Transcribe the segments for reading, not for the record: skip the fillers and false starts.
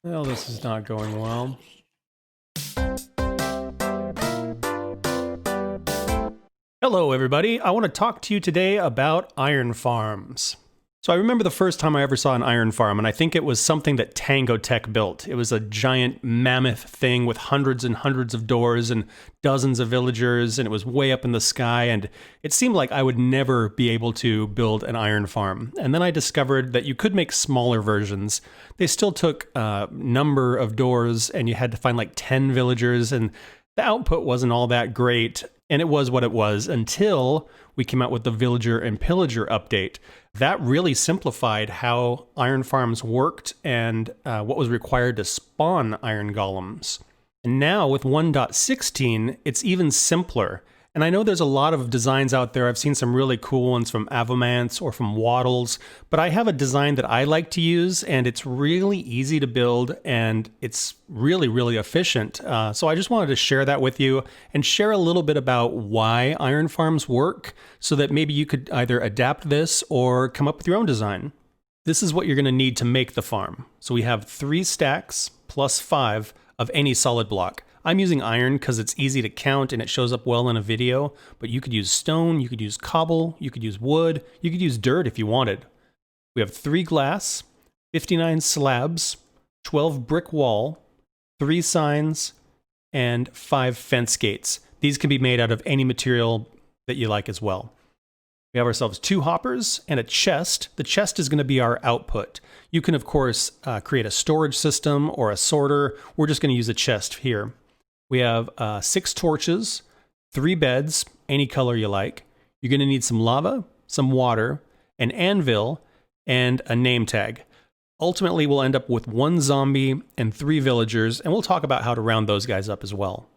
Well, this is not going well. Hello, everybody. I want to talk to you today about iron farms. So I remember the first time I ever saw an iron farm, and I think it was something that Tango Tech built. It was a giant mammoth thing with hundreds and hundreds of doors and dozens of villagers, and it was way up in the sky, and it seemed like I would never be able to build an iron farm. And then I discovered that you could make smaller versions. They still took a number of doors, and you had to find like 10 villagers, and the output wasn't all that great, and it was what it was until we came out with the Villager and Pillager update. That really simplified how iron farms worked and what was required to spawn iron golems. And now with 1.16, it's even simpler. And I know there's a lot of designs out there. I've seen some really cool ones from Avomance or from Waddles, but I have a design that I like to use, and it's really easy to build, and it's really, really efficient. So I just wanted to share that with you and share a little bit about why iron farms work so that maybe you could either adapt this or come up with your own design. This is what you're going to need to make the farm. So we have 3 stacks plus 5 of any solid block. I'm using iron because it's easy to count and it shows up well in a video, but you could use stone, you could use cobble, you could use wood, you could use dirt if you wanted. We have 3 glass, 59 slabs, 12 brick wall, 3 signs, and 5 fence gates. These can be made out of any material that you like as well. We have ourselves 2 hoppers and a chest. The chest is going to be our output. You can, of course, create a storage system or a sorter. We're just going to use a chest here. We have 6 torches, 3 beds, any color you like. You're going to need some lava, some water, an anvil, and a name tag. Ultimately, we'll end up with 1 zombie and 3 villagers, and we'll talk about how to round those guys up as well.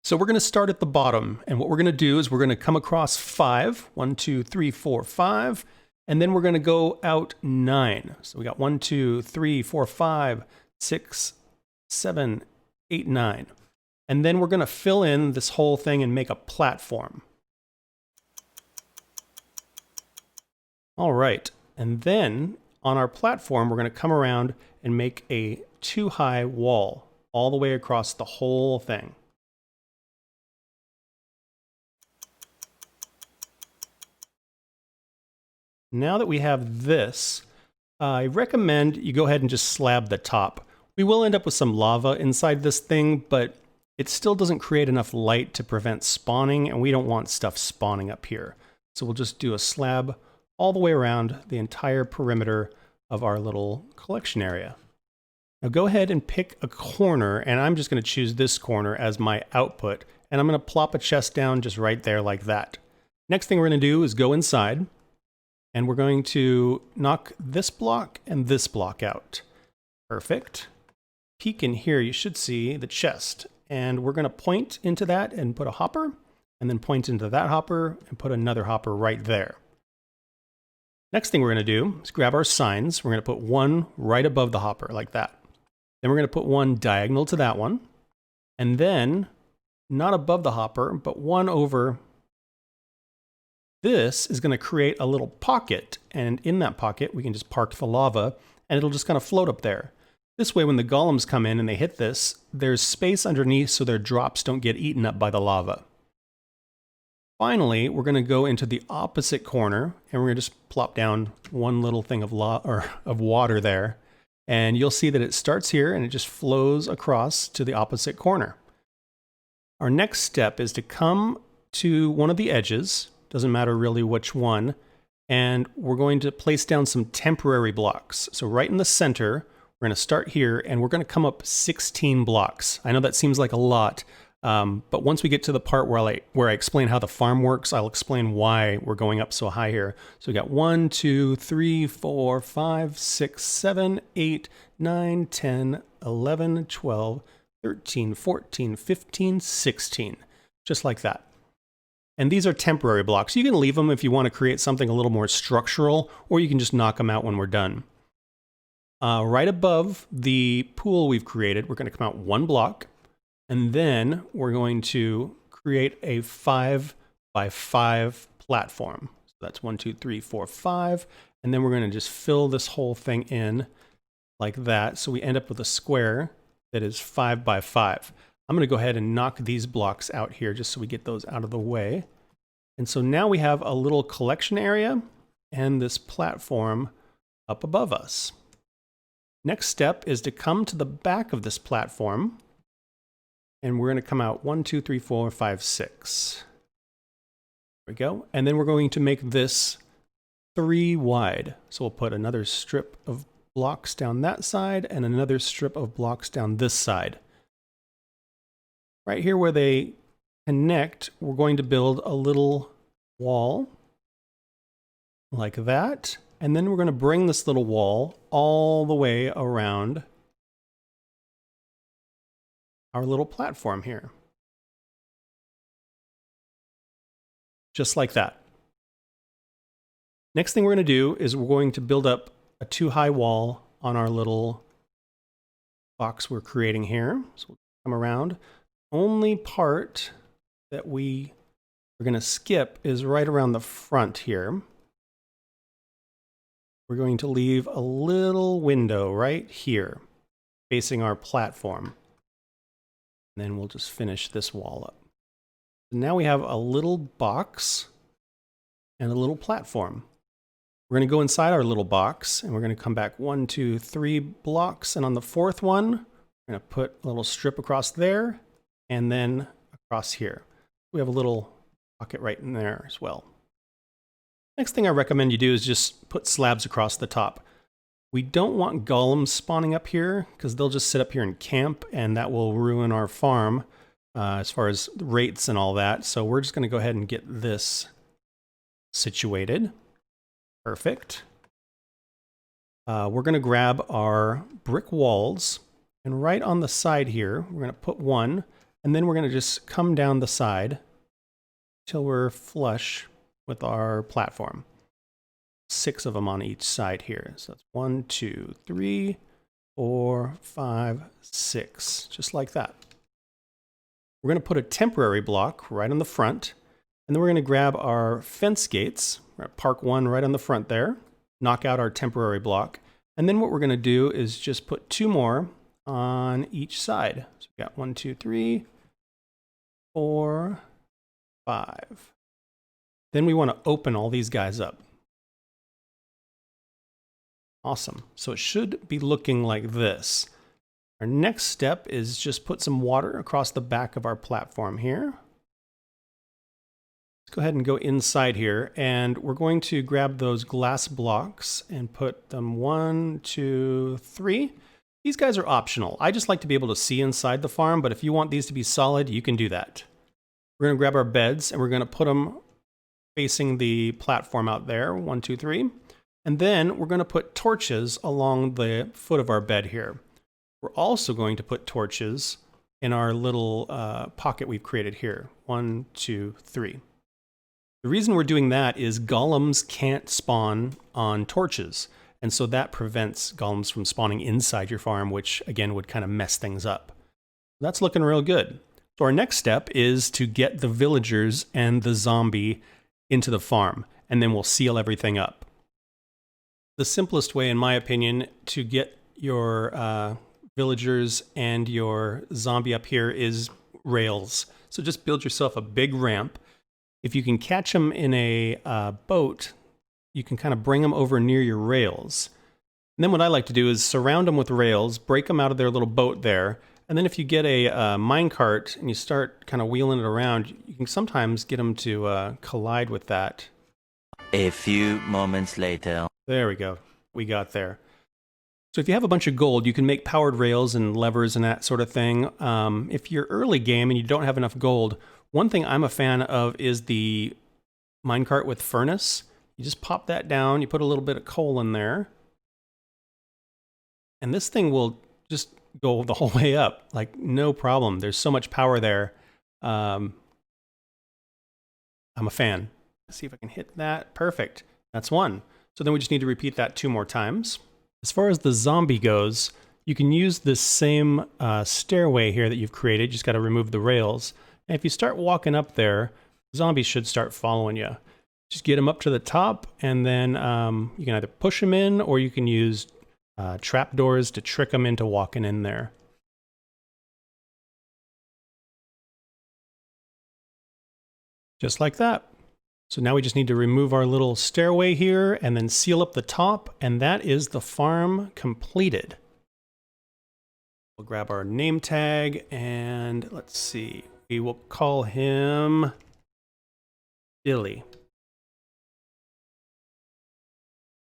So we're going to start at the bottom, and what we're going to do is we're going to come across 5. 1, 2, 3, 4, 5. And then we're going to go out 9. So we got 1, 2, 3, 4, 5, 6, 7, 8, 9. And then we're going to fill in this whole thing and make a platform. All right. And then on our platform, we're going to come around and make a 2-high wall all the way across the whole thing. Now that we have this, I recommend you go ahead and just slab the top. We will end up with some lava inside this thing, but it still doesn't create enough light to prevent spawning, and we don't want stuff spawning up here. So we'll just do a slab all the way around the entire perimeter of our little collection area. Now go ahead and pick a corner, and I'm just going to choose this corner as my output, and I'm going to plop a chest down just right there like that. Next thing we're going to do is go inside, and we're going to knock this block and this block out. Perfect. Peek in here, you should see the chest. And we're going to point into that and put a hopper, and then point into that hopper and put another hopper right there. Next thing we're going to do is grab our signs. We're going to put one right above the hopper like that. Then we're going to put one diagonal to that one. And then, not above the hopper, but one over. This is going to create a little pocket, and in that pocket we can just park the lava, and it'll just kind of float up there. This way, when the golems come in and they hit this, there's space underneath so their drops don't get eaten up by the lava. Finally, we're going to go into the opposite corner, and we're going to just plop down one little thing of water there, and you'll see that it starts here and it just flows across to the opposite corner. Our next step is to come to one of the edges. Doesn't matter really which one. And we're going to place down some temporary blocks. So right in the center, we're going to start here and we're going to come up 16 blocks. I know that seems like a lot, but once we get to the part where I explain how the farm works, I'll explain why we're going up so high here. So we got 1, 2, 3, 4, 5, 6, 7, 8, 9, 10, 11, 12, 13, 14, 15, 16. Just like that. And these are temporary blocks. You can leave them if you want to create something a little more structural, or you can just knock them out when we're done. Right above the pool we've created, we're going to come out 1 block, and then we're going to create a 5 by 5 platform. So that's 1, 2, 3, 4, 5, and then we're going to just fill this whole thing in like that. So we end up with a square that is 5 by 5. I'm going to go ahead and knock these blocks out here just so we get those out of the way. And so now we have a little collection area and this platform up above us. Next step is to come to the back of this platform, and we're going to come out 1, 2, 3, 4, 5, 6. There we go. And then we're going to make this 3 wide. So we'll put another strip of blocks down that side and another strip of blocks down this side. Right here where they connect, we're going to build a little wall like that. And then we're going to bring this little wall all the way around our little platform here. Just like that. Next thing we're going to do is we're going to build up a 2-high wall on our little box we're creating here. So we'll come around. Only part that we're going to skip is right around the front here. We're going to leave a little window right here facing our platform. And then we'll just finish this wall up. Now we have a little box and a little platform. We're going to go inside our little box and we're going to come back 1, 2, 3 blocks. And on the 4th one, we're going to put a little strip across there and then across here. We have a little pocket right in there as well. Next thing I recommend you do is just put slabs across the top. We don't want golems spawning up here because they'll just sit up here and camp, and that will ruin our farm as far as rates and all that. So we're just going to go ahead and get this situated. Perfect. We're going to grab our brick walls, and right on the side here, we're going to put one, and then we're going to just come down the side till we're flush with our platform. 6 of them on each side here. So that's 1, 2, 3, 4, 5, 6, just like that. We're going to put a temporary block right on the front, and then we're going to grab our fence gates. We're going to park one right on the front there, knock out our temporary block, and then what we're going to do is just put 2 more on each side. So we got 1, 2, 3, 4, 5. Then we want to open all these guys up. Awesome. So it should be looking like this. Our next step is just put some water across the back of our platform here. Let's go ahead and go inside here, and we're going to grab those glass blocks and put them 1, 2, 3. These guys are optional. I just like to be able to see inside the farm, but if you want these to be solid, you can do that. We're going to grab our beds and we're going to put them facing the platform out there, 1, 2, 3. And then we're going to put torches along the foot of our bed here. We're also going to put torches in our little pocket we've created here, 1, 2, 3. The reason we're doing that is golems can't spawn on torches. And so that prevents golems from spawning inside your farm, which again would kind of mess things up. That's looking real good. So our next step is to get the villagers and the zombie into the farm, and then we'll seal everything up. The simplest way, in my opinion, to get your villagers and your zombie up here is rails. So just build yourself a big ramp. If you can catch them in a boat, you can kind of bring them over near your rails. And then what I like to do is surround them with rails, break them out of their little boat there, and then if you get a minecart and you start kind of wheeling it around, you can sometimes get them to collide with that. A few moments later. There we go. We got there. So if you have a bunch of gold, you can make powered rails and levers and that sort of thing. If you're early game and you don't have enough gold, one thing I'm a fan of is the minecart with furnace. You just pop that down, you put a little bit of coal in there, and this thing will just go the whole way up, like no problem. There's so much power there. I'm a fan. Let's see if I can hit that. Perfect. That's one. So then we just need to repeat that 2 more times. As far as the zombie goes, you can use this same stairway here that you've created. You just got to remove the rails. And if you start walking up there, zombies should start following you. Just get them up to the top, and then you can either push them in, or you can use trapdoors to trick them into walking in there. Just like that. So now we just need to remove our little stairway here and then seal up the top, and that is the farm completed. We'll grab our name tag and let's see, we will call him Billy.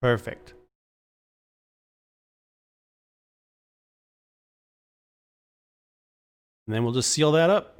Perfect. And then we'll just seal that up.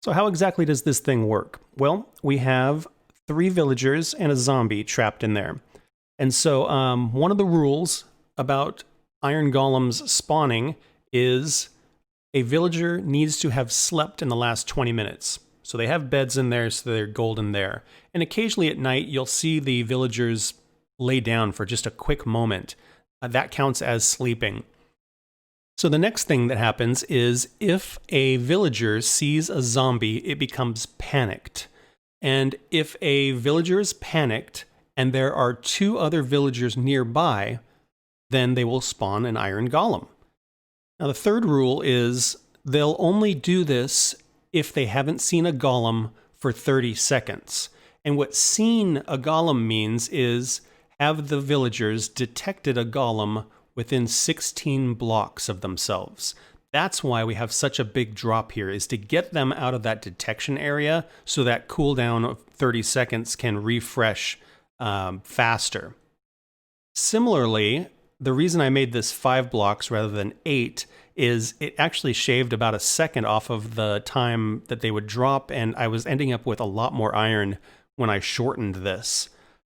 So how exactly does this thing work? Well, we have 3 villagers and a zombie trapped in there. And so one of the rules about iron golems spawning is a villager needs to have slept in the last 20 minutes. So they have beds in there, so they're golden there. And occasionally at night, you'll see the villagers lay down for just a quick moment. That counts as sleeping. So the next thing that happens is if a villager sees a zombie, it becomes panicked. And if a villager is panicked and there are 2 other villagers nearby, then they will spawn an iron golem. Now the third rule is they'll only do this if they haven't seen a golem for 30 seconds. And what seen a golem means is have the villagers detected a golem within 16 blocks of themselves. That's why we have such a big drop here, is to get them out of that detection area so that cooldown of 30 seconds can refresh faster. Similarly, the reason I made this 5 blocks rather than 8 is it actually shaved about a second off of the time that they would drop, and I was ending up with a lot more iron when I shortened this.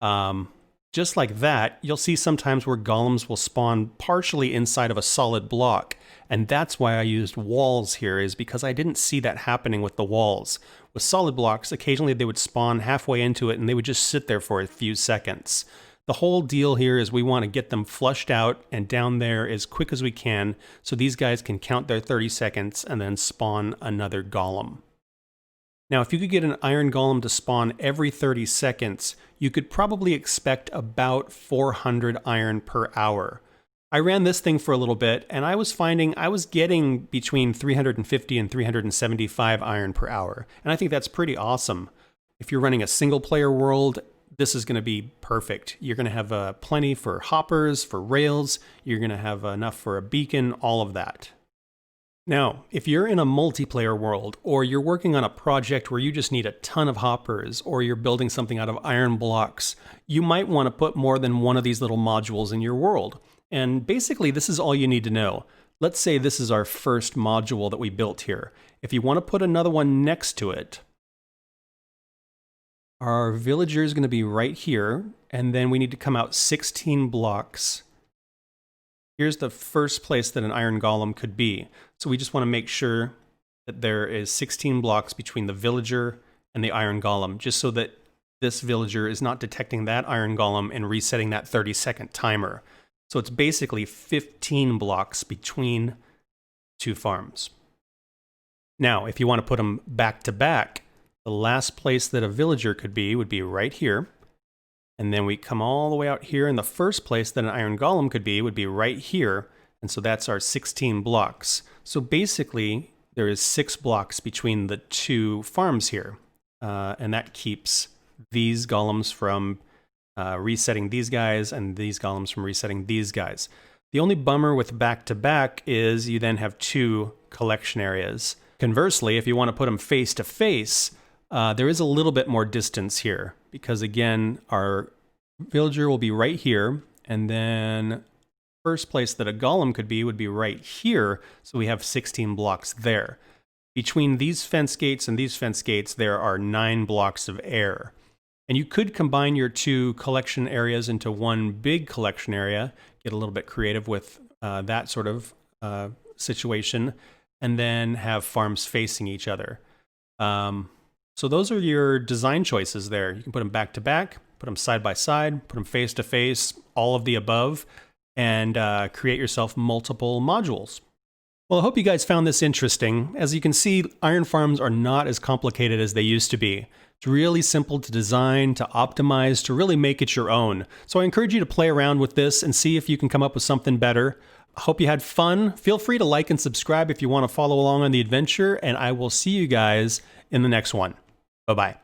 Just like that, you'll see sometimes where golems will spawn partially inside of a solid block, and that's why I used walls here, is because I didn't see that happening with the walls. With solid blocks, occasionally they would spawn halfway into it and they would just sit there for a few seconds. The whole deal here is we want to get them flushed out and down there as quick as we can so these guys can count their 30 seconds and then spawn another golem. Now, if you could get an iron golem to spawn every 30 seconds, you could probably expect about 400 iron per hour. I ran this thing for a little bit, and I was finding I was getting between 350 and 375 iron per hour, and I think that's pretty awesome. If you're running a single-player world, this is going to be perfect. You're going to have plenty for hoppers, for rails, you're going to have enough for a beacon, all of that. Now, if you're in a multiplayer world, or you're working on a project where you just need a ton of hoppers, or you're building something out of iron blocks, you might want to put more than one of these little modules in your world. And basically, this is all you need to know. Let's say this is our first module that we built here. If you want to put another one next to it, our villager is going to be right here, and then we need to come out 16 blocks. Here's the first place that an iron golem could be. So we just want to make sure that there is 16 blocks between the villager and the iron golem, just so that this villager is not detecting that iron golem and resetting that 30-second timer. So it's basically 15 blocks between 2 farms. Now, if you want to put them back to back, the last place that a villager could be would be right here. And then we come all the way out here, and the first place that an iron golem could be would be right here. And so that's our 16 blocks. So basically, there is 6 blocks between the 2 farms here. And that keeps these golems from resetting these guys and these golems from resetting these guys. The only bummer with back-to-back is you then have 2 collection areas. Conversely, if you want to put them face-to-face, there is a little bit more distance here, because again, our villager will be right here, and then first place that a golem could be would be right here, so we have 16 blocks there. Between these fence gates and these fence gates, there are 9 blocks of air. And you could combine your 2 collection areas into one big collection area, get a little bit creative with that sort of situation, and then have farms facing each other. So those are your design choices there. You can put them back to back, put them side by side, put them face to face, all of the above, and create yourself multiple modules. Well, I hope you guys found this interesting. As you can see, iron farms are not as complicated as they used to be. It's really simple to design, to optimize, to really make it your own. So I encourage you to play around with this and see if you can come up with something better. I hope you had fun. Feel free to like and subscribe if you want to follow along on the adventure, and I will see you guys in the next one. Bye-bye.